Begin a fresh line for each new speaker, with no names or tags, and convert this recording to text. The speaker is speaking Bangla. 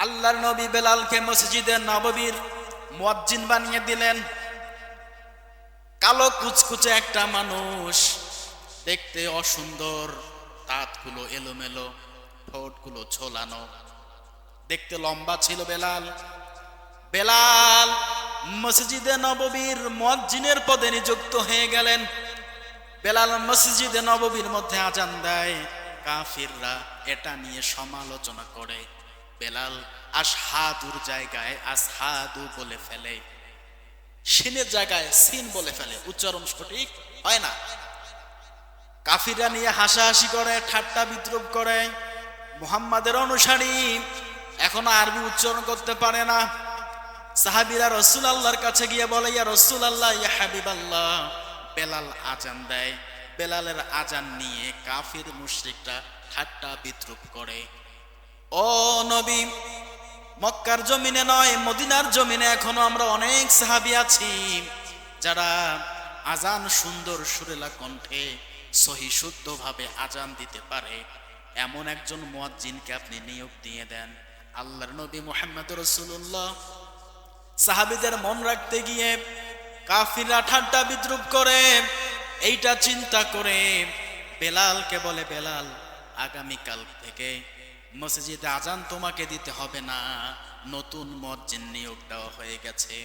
আল্লাহর নবী বেলালকে মসজিদে নববীর মুয়াজ্জিন বানিয়ে দিলেন। কালো কুচকুচে একটা মানুষ, দেখতে অসুন্দর, দাঁতগুলো এলোমেলো, ঠোঁটগুলো ঝোলানো, দেখতে লম্বা ছিল বেলাল। বেলাল মসজিদে নববীর মুয়াজ্জিনের পদে নিযুক্ত হয়ে গেলেন। বেলাল মসজিদে নববীর মধ্যে আজান দেয়। কাফিররা এটা নিয়ে সমালোচনা করে। বেলাল আশহাদুর জায়গায় আসহাদু বলে ফেলে, সিনের জায়গায় সিন বলে ফেলে, উচ্চারণ সঠিক হয় না। কাফিররা নিয়ে হাসাহাসি করে, ঠাট্টা বিদ্রুপ করে। মুহাম্মাদের অনুসারী এখনো আরবি উচ্চারণ করতে পারে না। সাহাবীরা রাসূলুল্লাহর কাছে গিয়ে বলে, ইয়া রাসূলুল্লাহ, ইয়া হাবিবাল্লাহ, বেলাল আজান দেয়। বেলালের আজান নিয়ে কাফির মুশরিকরা ঠাট্টা বিদ্রুপ করে। ও নবী, মক্কার জমিনে নয়, মদিনার জমিনে এখনো আমরা অনেক সাহাবী আছি যারা আজান সুন্দর সুরেলা কণ্ঠে সহি শুদ্ধভাবে আজান দিতে পারে। এমন একজন মুয়াজ্জিনকে আপনি নিয়োগ দিয়ে দেন। আল্লাহর নবী মুহাম্মদ রাসূলুল্লাহ সাহাবীদের মন রাখতে গিয়ে কাফিররা ঠাট্টা বিদ্রুপ করে। এইটা চিন্তা করে বেলালকে বলে, বেলাল, আগামীকাল থেকে মসজিদে আজান তোমাকে দিতে হবে না, নতুন মুয়াজ্জিন নিয়োগ দেওয়া হয়ে গেছে।